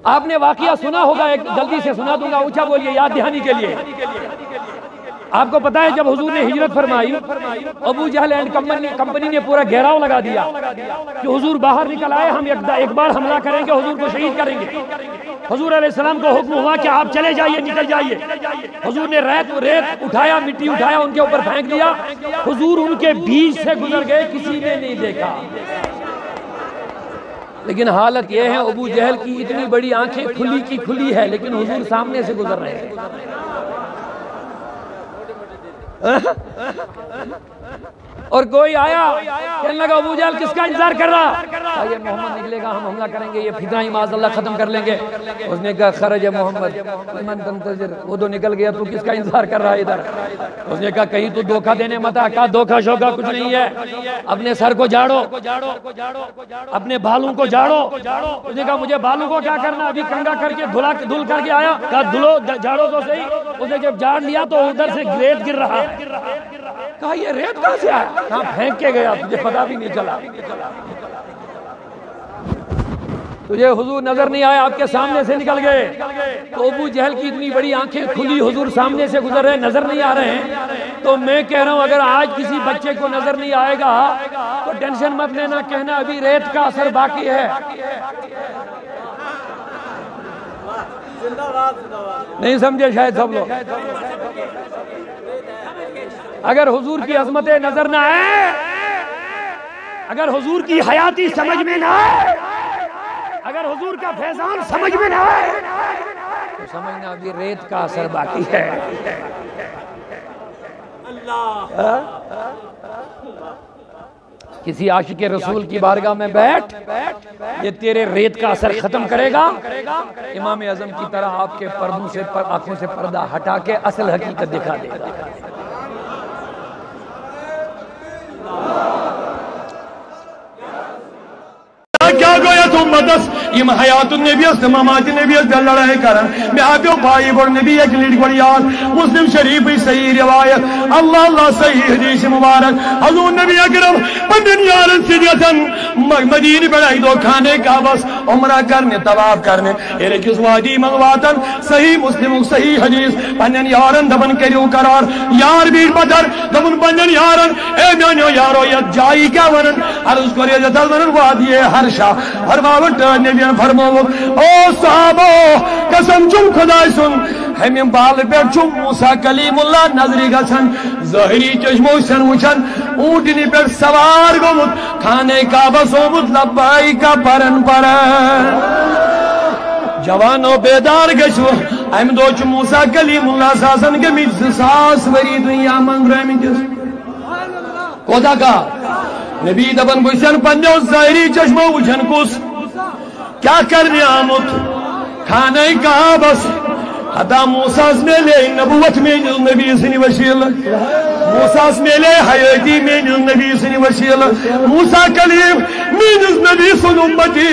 آپ نے واقعہ سنا ہوگا، ایک جلدی سے سنا دوں گا، اونچا بولیے یاد دہانی کے لیے۔ آپ کو پتا ہے جب حضور نے ہجرت فرمائی، ابو جہل اینڈ کمپنی نے پورا گھیراؤ لگا دیا کہ حضور باہر نکل آئے، ہم ایک بار حملہ کریں گے، حضور کو شہید کریں گے۔ حضور علیہ السلام کو حکم ہوا کہ آپ چلے جائیے، نکل جائیے۔ حضور نے ریت اٹھایا، مٹی اٹھایا، ان کے اوپر پھینک دیا۔ حضور ان کے بیچ سے گزر گئے، کسی نے نہیں دیکھا۔ لیکن حالت یہ ہے ابو جہل کی اتنی بڑی آنکھیں کھلی کی کھلی ہے، لیکن حضور سامنے سے گزر رہے ہیں۔ اور کوئی آیا کہنے لگا ابو جہل کس کا انتظار کر رہا؟ یہ محمد نکلے گا، ہم حملہ کریں گے، یہ فتنہ ہی معاذ اللہ ختم کر لیں گے۔ اس نے کہا خرج محمد من تنتظر، وہ تو نکل گیا، تو کس کا انتظار کر رہا ہے ادھر؟ اس نے کہا کہیں تو دھوکہ دینے مت آ۔ کہا دھوکہ شوکہ کچھ نہیں ہے، اپنے سر کو جھاڑو، اپنے بالوں کو جھاڑو۔ اس نے کہا مجھے بالوں کو کیا کرنا، ابھی کنگا کر کے دھل کر کے آیا۔ کہا دھلو، جھاڑو تو صحیح۔ اس نے جب جھاڑ لیا تو ادھر سے ریت گر رہا ہے۔ کہا یہ ریت کہاں سے آیا؟ کہاں پھینک کے گیا، تجھے پتا بھی نہیں چلا۔ تجھے حضور نظر نہیں آیا، آپ کے سامنے سے نکل گئے۔ تو ابو جہل کی اتنی بڑی آنکھیں کھلی، حضور سامنے سے گزر رہے، نظر نہیں آ رہے ہیں۔ تو میں کہہ رہا ہوں اگر آج کسی بچے کو نظر نہیں آئے گا تو ٹینشن مت لینا، کہنا ابھی ریت کا اثر باقی ہے۔ نہیں سمجھے شاید سب لوگ۔ اگر حضور کی عظمت نظر نہ آئے، اگر حضور کی حیاتی سمجھ میں نہ آئے، اگر حضور کا فیضان سمجھ میں نہ آئے تو سمجھنا ابھی ریت کا اثر باقی ہے۔ کسی عاشق رسول کی بارگاہ میں بیٹھ، یہ تیرے ریت کا اثر ختم کرے گا۔ امام اعظم کی طرح آپ کے پردوں سے آنکھوں سے پردہ ہٹا کے اصل حقیقت دکھا دے گا۔ کیا گویا تم بدس یم حیات النبی است ممات نبی است دل لڑائی کرن میں آپیو بھائی بڑ نبی ایک لیڈ گوڑ یاد مسلم شریف صحیح روایت اللہ اللہ صحیح حدیث مبارک حضور نبی اکرم پندن یارن سیدیتن مدینی بڑھائی دو کھانے کا بس عمرہ کرنے طواف کرنے ایرے کس وادی منگواتن صحیح مسلم صحیح حدیث پندن یارن دبن کریو قرار یار بیٹ پتر دبن پندن یارن اے میانیو یارو یہ جائی کیا ورن عرض کریو جتل ورن وادی ہرشا فرماوٹ نبیان فرماوٹ او صحابو قسم چم خدای سن ہمیں بال پیٹ چم موسیٰ کلیم اللہ نظری گچھن ظاہری چشمو سن وچھن اونٹنی پیٹ سوار گمت کھانے کعبہ سومت لبائی کا پرن پرن جوانو بیدار گشو ایم دو چم موسیٰ کلیم اللہ ساسن کے میت ساس وری دنیا منگ رہے میں جس کودا کا نبی دبن گوشن پنجو ظاہری چشمو وچھن کس کیا کرنے آمد کھانے کہا بس حتا موسیٰ میں لے نبوت میں جل نبی سنی وشیل موسیٰ میں لے حیاتی میں جل نبی سنی وشیل موسیٰ کلیم میں جل نبی سن امتی